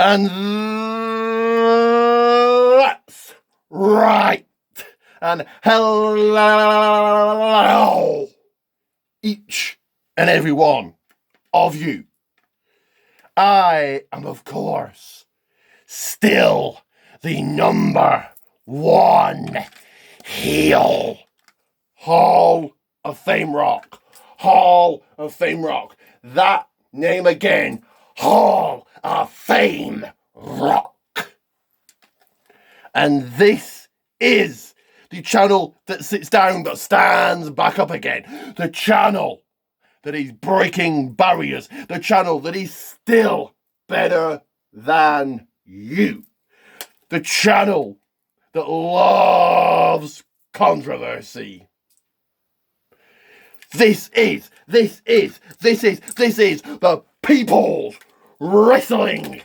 And that's right. And hello, each and every one of you. I am, of course, still the number one heel. Hall of Fame Rock. Hall of Fame Rock. That name again. Hall of Fame Rock. And this is the channel that sits down but stands back up again. The channel that is breaking barriers. The channel that is still better than you. The channel that loves controversy. This is the People's Wrestling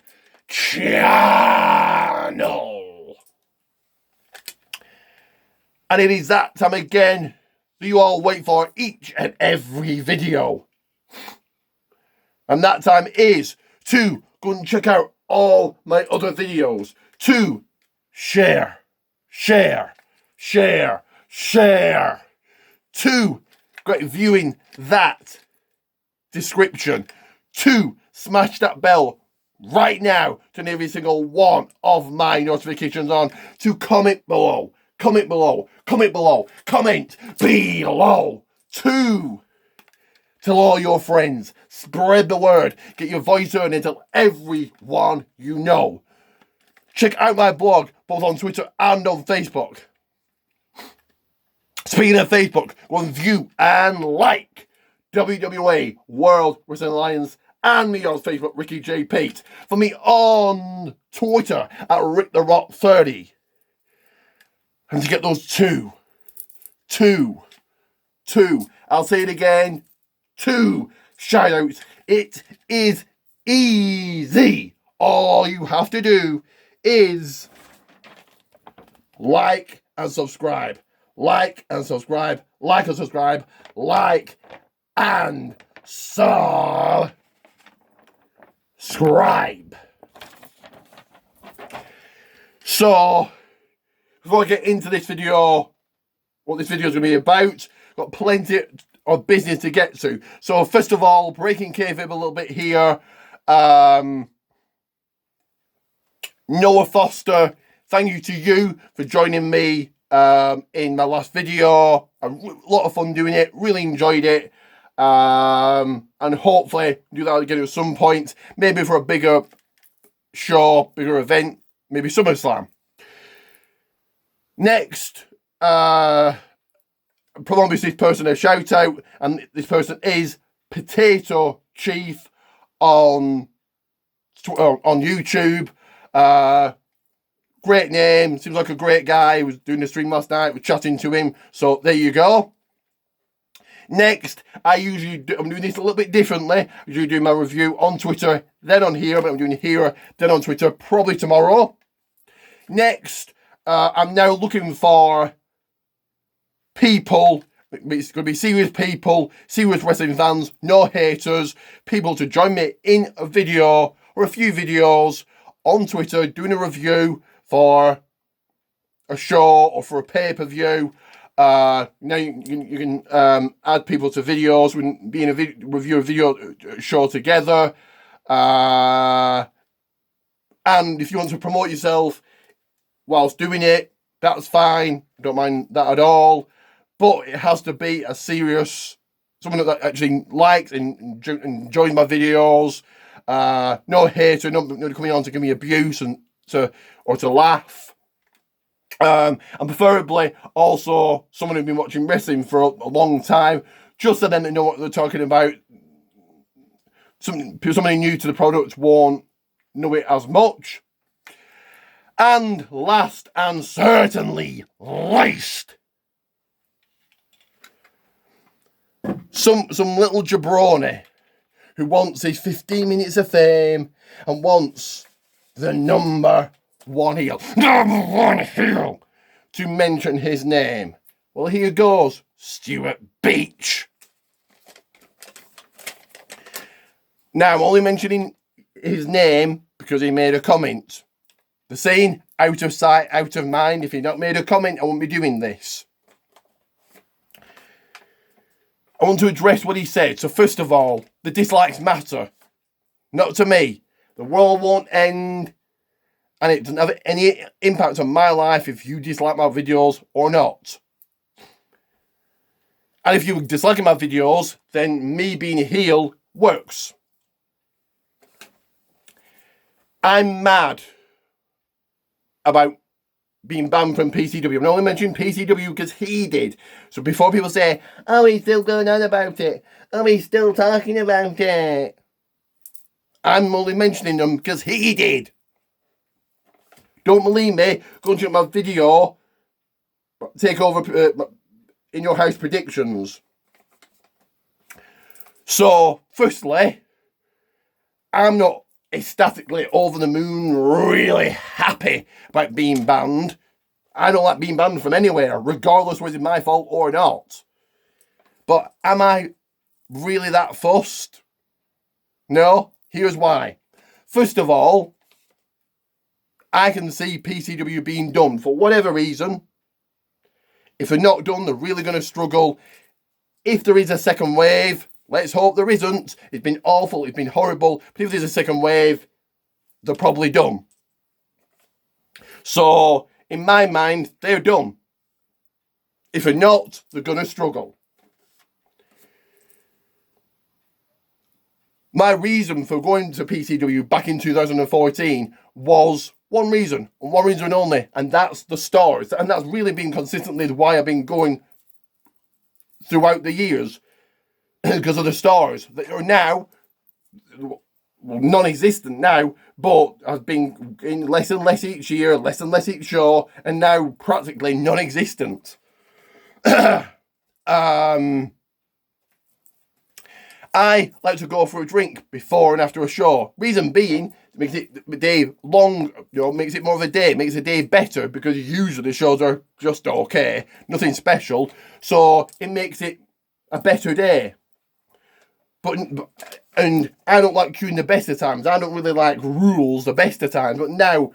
Channel. And it is that time again that you all wait for each and every video. And that time is to go and check out all my other videos. To share. To get viewing that description. To smash that bell right now to turn every single one of my notifications on. To comment below. Comment below. To tell all your friends. Spread the word. Get your voice heard and tell everyone you know. Check out my blog, both on Twitter and on Facebook. Speaking of Facebook, go and view and like WWA World Wrestling Alliance and me on Facebook, Ricky J. Pate. For me on Twitter at RickTheRock30. And to get those two, I'll say it again, 2 shoutouts. It is easy. All you have to do is like and subscribe. Like and subscribe. So, before I get into this video, what this video is going to be about, got plenty of business to get to. So, first of all, breaking kayfabe a little bit here. Noah Foster, thank you to you for joining me in my last video. A lot of fun doing it, really enjoyed it. And hopefully do that again at some point, maybe for a bigger show, bigger event, maybe SummerSlam. Next, probably this person a shout out, and this person is Potato Chief on YouTube. Great name, seems like a great guy. He was doing the stream last night, we're chatting to him, so there you go. Next, I'm doing this a little bit differently. I usually do my review on Twitter, then on here, but I'm doing here, then on Twitter, probably tomorrow. Next, I'm now looking for people, it's going to be serious people, serious wrestling fans, no haters, people to join me in a video or a few videos on Twitter, doing a review for a show or for a pay-per-view. Now you can add people to videos, we can be in a review a video show together. And if you want to promote yourself whilst doing it, that's fine. Don't mind that at all. But it has to be a serious, someone that actually likes and enjoys my videos. No hater, no coming on to give me abuse and to laugh. And preferably also someone who's been watching wrestling for a long time, just so then they know what they're talking about. Somebody new to the product won't know it as much. And last and certainly least, some little jabroni who wants his 15 minutes of fame and wants the number one heel, to mention his name. Well, here goes, Stuart Beach. Now, I'm only mentioning his name because he made a comment. The saying, out of sight, out of mind. If he'd not made a comment, I wouldn't be doing this. I want to address what he said. So first of all, the dislikes matter. Not to me. The world won't end, and it doesn't have any impact on my life if you dislike my videos or not. And if you dislike my videos, then me being a heel works. I'm mad about being banned from PCW. I'm only mentioning PCW because he did. So before people say, oh, he's still going on about it. Oh, he's still talking about it. I'm only mentioning them because he did. Don't believe me? Go and check my video. Take over in your house predictions. So, firstly, I'm not ecstatically over the moon, really happy about being banned. I don't like being banned from anywhere, regardless whether it's my fault or not. But am I really that fussed? No. Here's why. First of all, I can see PCW being done for whatever reason. If they're not done, they're really going to struggle. If there is a second wave, let's hope there isn't. It's been awful, it's been horrible. But if there's a second wave, they're probably done. So, in my mind, they're done. If they're not, they're going to struggle. My reason for going to PCW back in 2014 was one reason, and one reason only, and that's the stars. And that's really been consistently why I've been going throughout the years, because of the stars that are now non-existent now, but have been in less and less each year, less and less each show, and now practically non-existent. I like to go for a drink before and after a show. Reason being, it makes it the day long, makes it more of a day, makes the day better, because usually shows are just okay, nothing special. So it makes it a better day. And I don't like queuing the best of times. I don't really like rules the best of times. But now,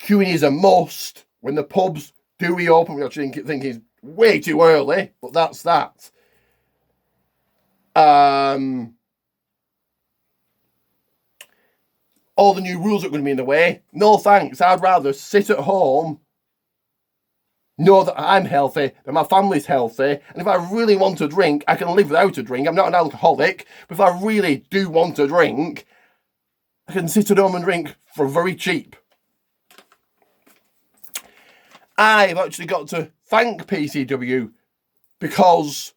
queuing is a must. When the pubs do reopen, which I think is way too early, but that's that. All the new rules are going to be in the way. No thanks. I'd rather sit at home, know that I'm healthy, that my family's healthy, and if I really want to drink, I can live without a drink. I'm not an alcoholic, but if I really do want to drink, I can sit at home and drink for very cheap. I've actually got to thank PCW, because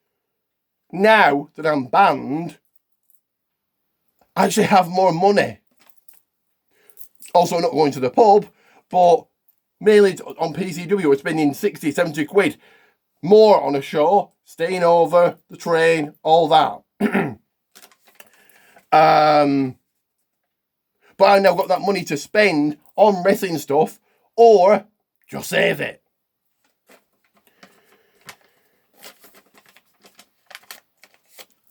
now that I'm banned, I actually have more money. Also, not going to the pub, but mainly on PCW, we're spending 60, 70 quid more on a show, staying over, the train, all that. But I now got that money to spend on wrestling stuff, or just save it.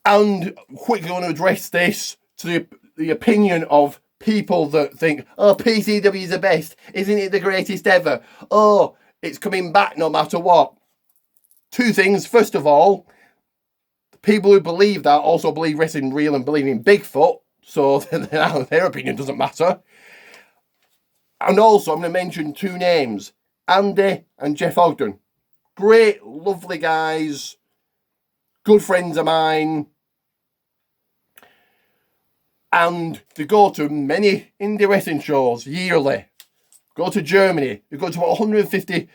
And quickly want to address this to the opinion of people that think, oh, PCW is the best. Isn't it the greatest ever? Oh, it's coming back no matter what. Two things. First of all, people who believe that also believe wrestling real and believe in Bigfoot. So their opinion doesn't matter. And also, I'm going to mention two names. Andy and Jeff Ogden. Great, lovely guys. Good friends of mine. And they go to many indie wrestling shows yearly. Go to Germany. They go to 150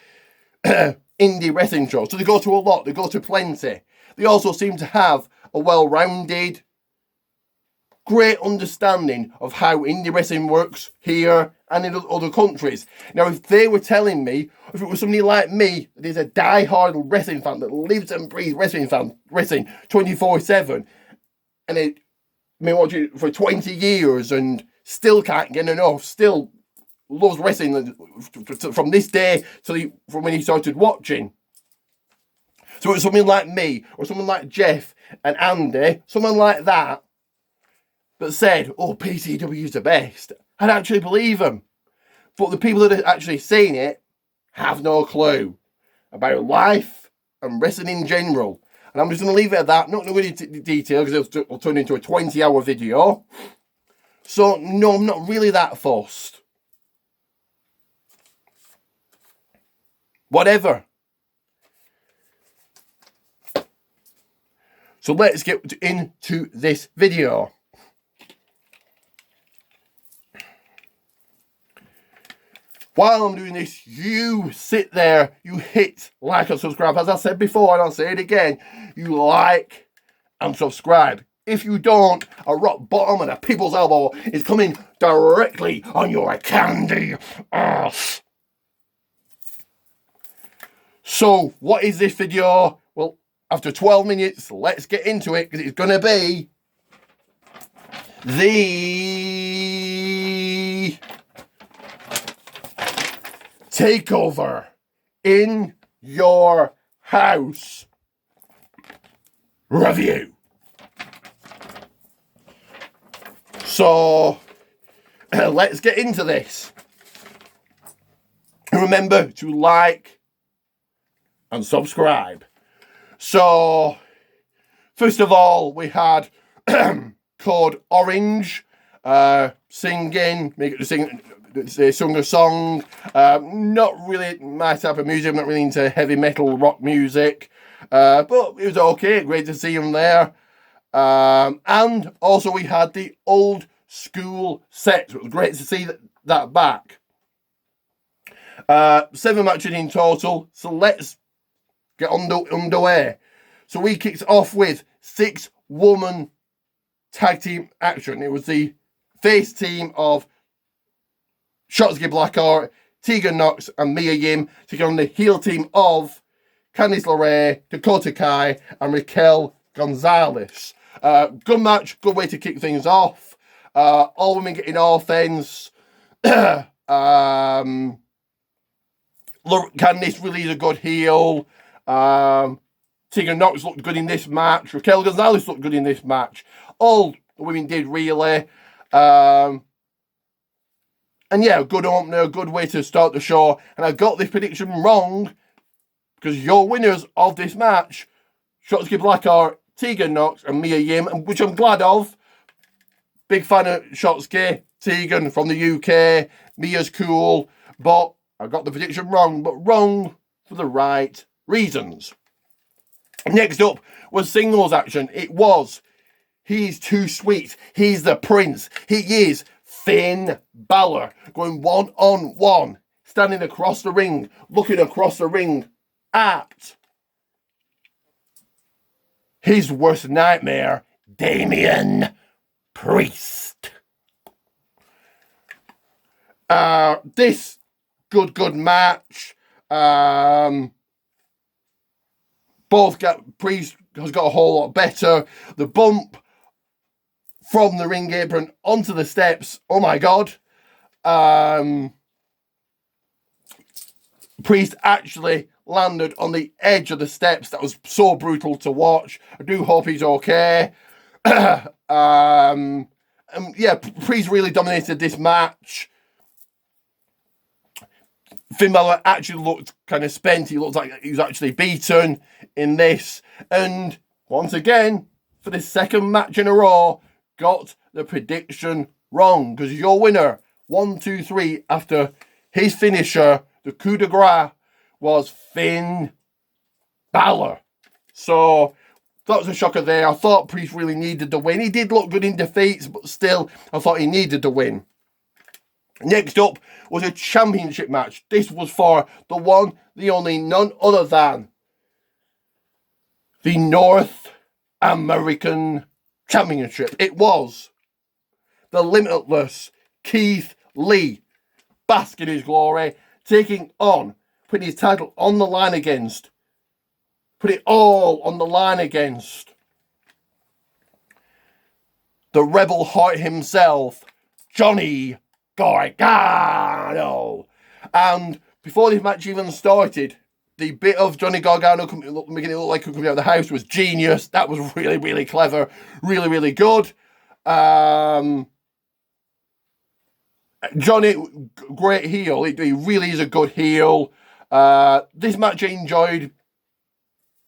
indie wrestling shows. So they go to a lot. They go to plenty. They also seem to have a well-rounded, great understanding of how indie wrestling works here and in other countries. Now, if they were telling me, if it was somebody like me, that is a die-hard wrestling fan that lives and breathes wrestling 24/7, and it been watching for 20 years and still can't get enough, still loves wrestling from this day from when he started watching. So it's something like me, or someone like Jeff and Andy, someone like that said, oh, PCW is the best. I'd actually believe them. But the people that are actually saying it have no clue about life and wrestling in general. And I'm just going to leave it at that. Not going to go into detail because it'll turn into a 20-hour video. So, no, I'm not really that fussed. Whatever. So let's get into this video. While I'm doing this, you sit there, you hit like and subscribe. As I said before, and I'll say it again, you like and subscribe. If you don't, a rock bottom and a people's elbow is coming directly on your candy ass. So, what is this video? Well, after 12 minutes, let's get into it, because it's going to be the takeover in your house review. So, let's get into this. Remember to like and subscribe. So, first of all, we had Code Orange singing, they sung a song. Not really my type of music. I'm not really into heavy metal rock music, but it was okay. Great to see him there. And also we had the old school set. It was great to see that back. 7 matches in total. So let's get underway. So we kicked off with 6-woman tag team action. It was the face team of Shotzi Blackheart, Tegan Nox, and Mia Yim taking on the heel team of Candice LeRae, Dakota Kai, and Raquel Gonzalez. Good match, good way to kick things off. All women getting offense. Candice really is a good heel. Tegan Nox looked good in this match. Raquel Gonzalez looked good in this match. All the women did really. And yeah, good opener, good way to start the show. And I got this prediction wrong because your winners of this match, Shotzi Blackheart, Tegan Nox, and Mia Yim, which I'm glad of. Big fan of Shotzi. Tegan from the UK. Mia's cool. But I got the prediction wrong, but wrong for the right reasons. Next up was singles action. It was He's Too Sweet. He's the Prince. He is Finn Balor going one-on-one, standing across the ring, looking across the ring at his worst nightmare, Damian Priest. This good match. Priest has got a whole lot better. The bump from the ring apron onto the steps. Oh my God. Priest actually landed on the edge of the steps. That was so brutal to watch. I do hope he's okay. Yeah, Priest really dominated this match. Finn Balor actually looked kind of spent. He looked like he was actually beaten in this. And once again, for the second match in a row, got the prediction wrong. Because your winner, 1, 2, 3, after his finisher, the coup de grace, was Finn Balor. So that was a shocker there. I thought Priest really needed the win. He did look good in defeats, but still, I thought he needed the win. Next up was a championship match. This was for the one, the only, none other than the North American Championship. It was the limitless Keith Lee, bask in his glory, taking on, putting his title on the line against, put it all on the line against the Rebel Heart himself, Johnny Gargano. And before this match even started, the bit of Johnny Gargano making it look like he coming out of the house was genius. That was really, really clever. Really, really good. Johnny, great heel. He really is a good heel. This match I enjoyed.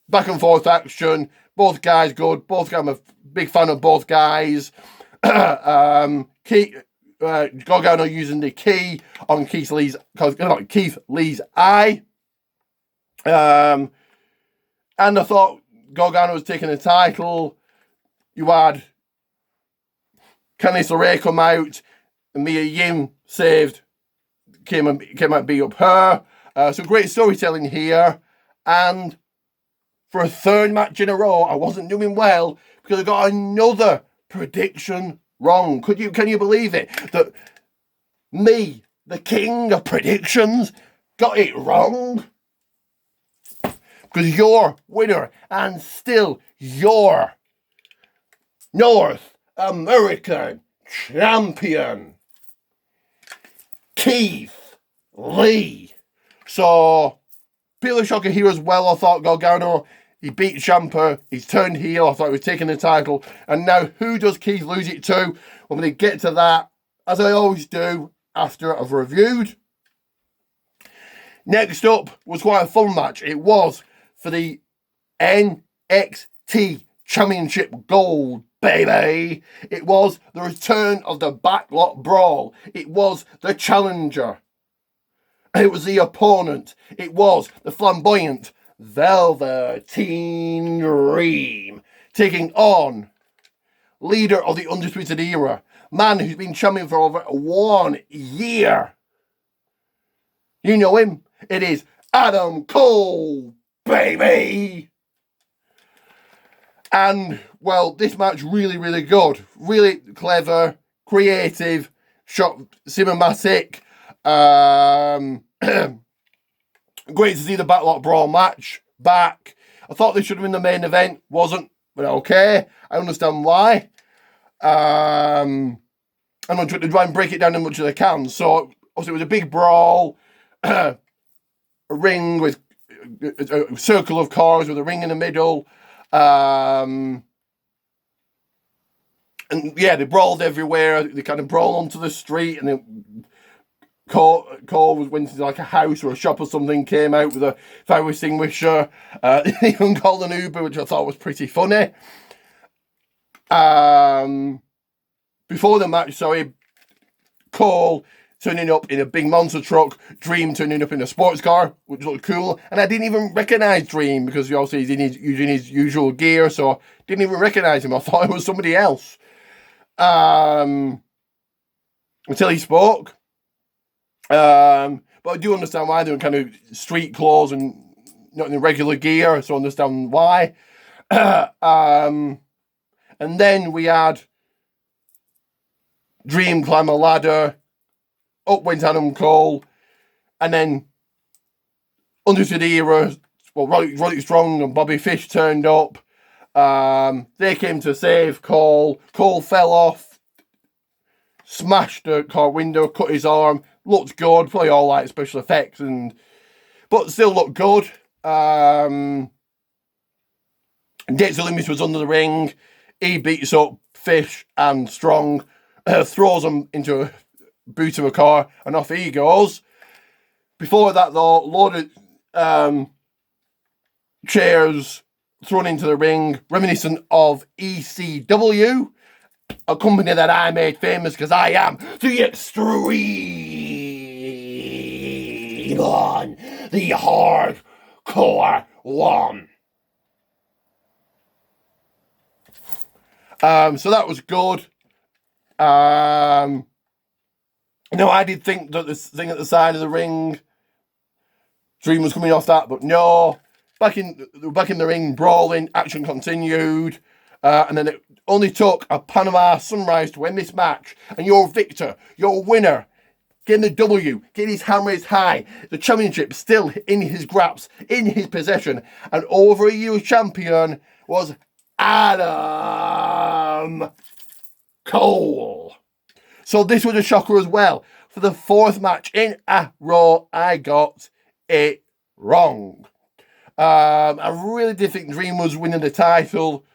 Back and forth action. Both guys good. I'm a big fan of both guys. Gargano using the key on Keith Lee's eye. And I thought Gargano was taking the title. You had Candice LeRae come out, and Mia Yim came out beat up her. So great storytelling here. And for a third match in a row, I wasn't doing well because I got another prediction wrong. Can you believe it? That me, the king of predictions, got it wrong? Because your winner and still your North American champion, Keith Lee. So, Peter Shocker here as well. I thought Gargano, he beat Ciampa, he's turned heel. I thought he was taking the title. And now, who does Keith lose it to? I'm going to get to that, as I always do, after I've reviewed. Next up was quite a fun match. It was for the NXT Championship Gold, baby. It was the return of the Backlot Brawl. It was the challenger. It was the opponent. It was the flamboyant Velveteen Dream taking on leader of the Undisputed Era, man who's been champion for over 1 year. You know him. It is Adam Cole, baby. And, well, this match really, really good. Really clever, creative, cinematic. Great to see the Backlot Brawl match back. I thought this should have been the main event. Wasn't, but okay. I understand why. I'm going to try and break it down as much as I can. So, obviously, it was a big brawl. A ring with a circle of cars with a ring in the middle. And yeah, they brawled everywhere. They kind of brawled onto the street, and then Cole went into like a house or a shop or something, came out with a fire extinguisher. They even called an Uber, which I thought was pretty funny. Before the match, Cole turning up in a big monster truck, Dream turning up in a sports car, which looked cool. And I didn't even recognise Dream because obviously he's using his usual gear, so I didn't even recognise him. I thought it was somebody else. Until he spoke. But I do understand why they're in kind of street clothes and not in regular gear, so I understand why. And then we had Dream climb a ladder. Up went Adam Cole, and then Undisputed Era, well, Roderick Strong and Bobby Fish turned up. They came to save Cole. Cole fell off, smashed the car window, cut his arm. Looked good, probably all like special effects, but still looked good. Dexter Lumis was under the ring. He beats up Fish and Strong, throws them into a boot of a car, and off he goes. Before that, though, loaded chairs thrown into the ring, reminiscent of ECW, a company that I made famous because I am the Extreme One, the Hardcore One. So that was good. No, I did think that this thing at the side of the ring, Dream was coming off that, but no. Back in the ring, brawling, action continued. And then it only took a Panama Sunrise to win this match. And your victor, your winner, getting the W, getting his hammer is high. The championship still in his grasp, in his possession. And over a year champion was Adam Cole. So this was a shocker as well. For the fourth match in a row, I got it wrong. I really did think Dream was winning the title,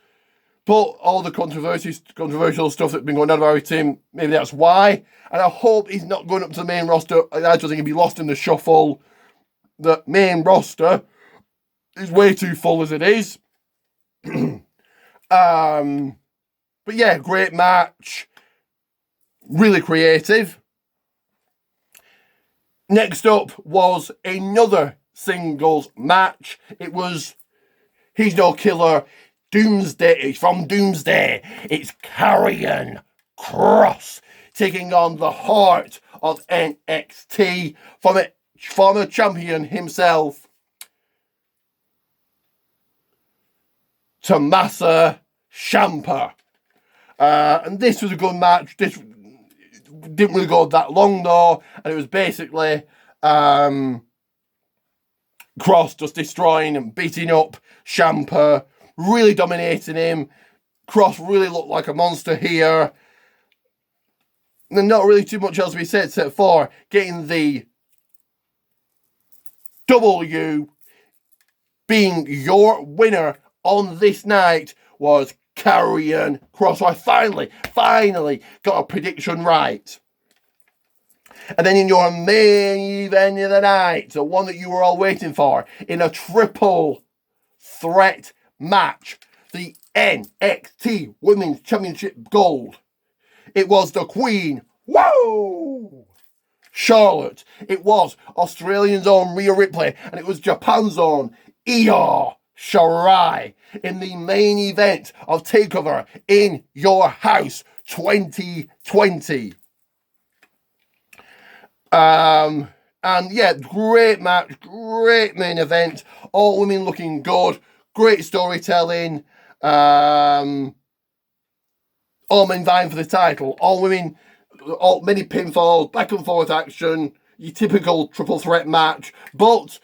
But all the controversial stuff that's been going on about him, maybe that's why. And I hope he's not going up to the main roster. I just think he'll be lost in the shuffle. The main roster is way too full as it is. But yeah, great match. Really creative. Next up was another singles match. It was He's No Killer Doomsday. It's from Doomsday. It's Karrion Kross taking on the Heart of NXT from a former champion himself, Tommaso Ciampa. And this was a good match. This didn't really go that long though, and it was basically Kross just destroying and beating up Ciampa, really dominating him. Kross really looked like a monster here. And not really too much else to be said except for getting the W. Being your winner on this night was Karrion Kross. So I finally got a prediction right. And then in your main event of the night, the one that you were all waiting for, in a triple threat match, the NXT Women's Championship Gold. It was the Queen, whoa, Charlotte. It was Australians' own Rhea Ripley, and it was Japan's own Io Shirai in the main event of TakeOver in Your House 2020. And yeah, great match, great main event, all women looking good, great storytelling, all men vying for the title, all women, many pinfalls, back and forth action, your typical triple threat match, but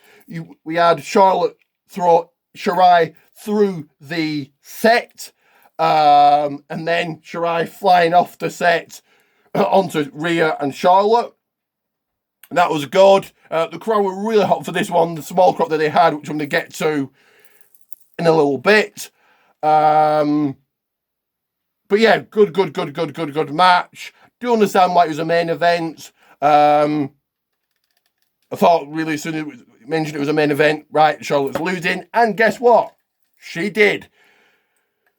we had Charlotte throw Shirai through the set, and then Shirai flying off the set onto Rhea and Charlotte. That was good. The crowd were really hot for this one, the small crowd that they had, which I'm going to get to in a little bit. But yeah, good match. Do understand why it was a main event. I thought really as soon as it mentioned it was a main event, right, Charlotte's losing. And guess what? She did.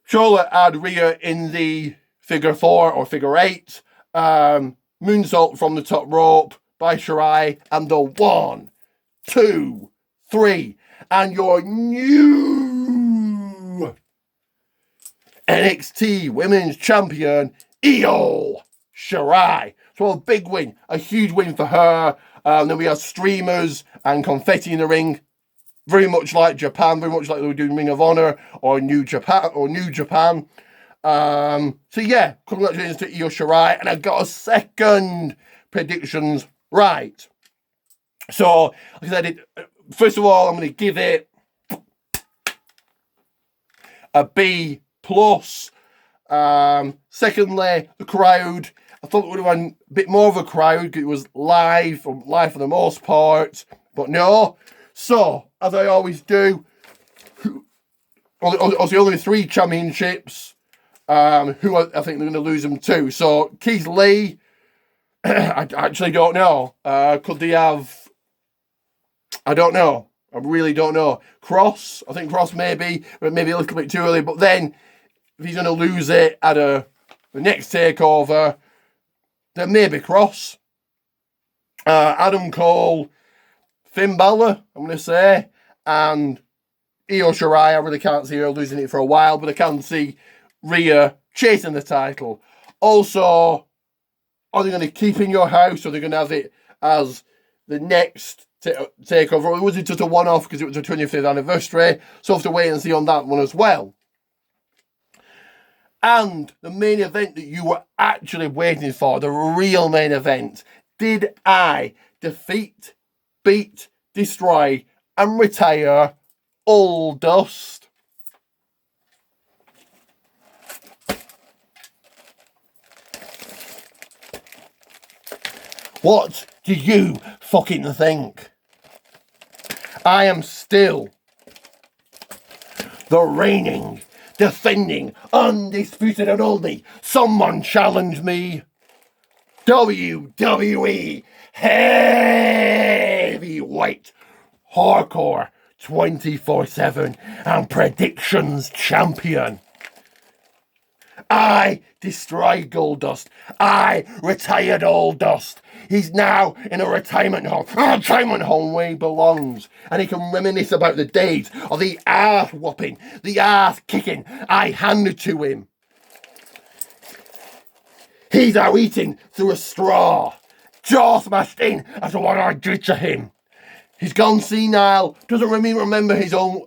Charlotte had Rhea in the figure 4 or figure 8. Moonsault from the top rope by Shirai, and the 1, 2, 3, and your new NXT Women's Champion, Io Shirai. So a big win, a huge win for her. Then we have streamers and confetti in the ring, very much like Japan, very much like they were doing Ring of Honor or New Japan. So yeah, congratulations to Io Shirai, and I got a second predictions right. So, like I said, first of all, I'm going to give it a B+. Secondly, the crowd. I thought it would have been a bit more of a crowd because it was live for the most part, but no. So, as I always do, obviously only 3 championships. Who I think they're going to lose them to. So, Keith Lee. I actually don't know. Could they have? I don't know. I really don't know. Kross. I think Kross maybe a little bit too early. But then, if he's going to lose it at the next takeover, then maybe Kross. Adam Cole, Finn Balor, I'm going to say, and Io Shirai. I really can't see her losing it for a while, but I can see Rhea chasing the title. Also, are they going to keep in Your House, or are they going to have it as the next takeover? Or was it just a one-off because it was the 25th anniversary? So we'll have to wait and see on that one as well. And the main event that you were actually waiting for, the real main event. Did I defeat, beat, destroy, and retire Aldust? What do you fucking think? I am still the reigning, defending, undisputed and only, someone challenge me. WWE Heavyweight Hardcore 24/7 and Predictions Champion. I destroyed Goldust. I retired Oldust. He's now in a retirement home where he belongs. And he can reminisce about the days of the ass whooping, the ass kicking I handed to him. He's now eating through a straw, jaw smashed in after what I did to him. He's gone senile, doesn't remember his own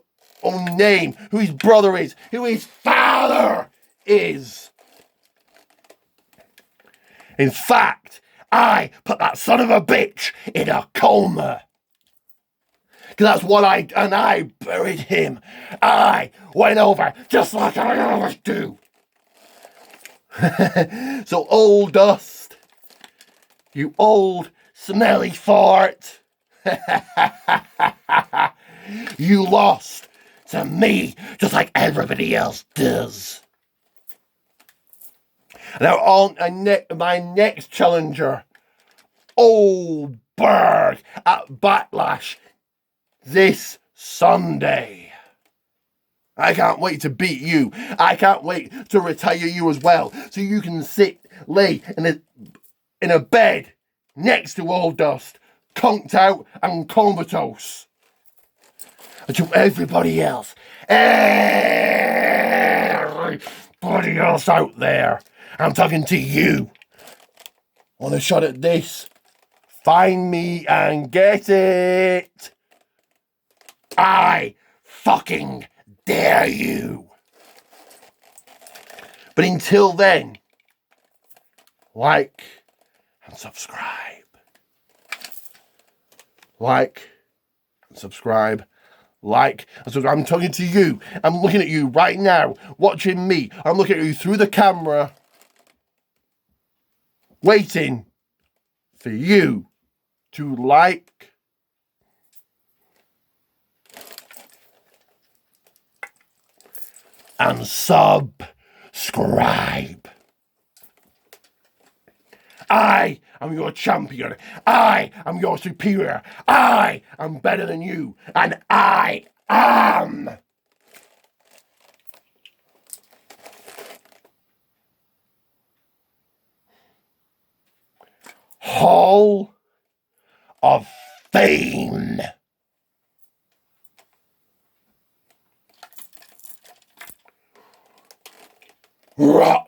name, who his brother is, who his father is. In fact, I put that son of a bitch in a coma. Because that's what I buried him. I went over just like I always do. So Oldust, you old smelly fart, you lost to me just like everybody else does. Now on my next challenger, Oldberg at Backlash this Sunday. I can't wait to beat you. I can't wait to retire you as well, so you can lay in a bed next to Oldust, conked out and comatose. And to everybody else out there, I'm talking to you. Want a shot at this? Find me and get it. I fucking dare you. But until then, like and subscribe. Like and subscribe. Like and subscribe. I'm talking to you. I'm looking at you right now, watching me. I'm looking at you through the camera, waiting for you to like and subscribe. I am your champion. I am your superior. I am better than you. And I am Hall of Fame. Rock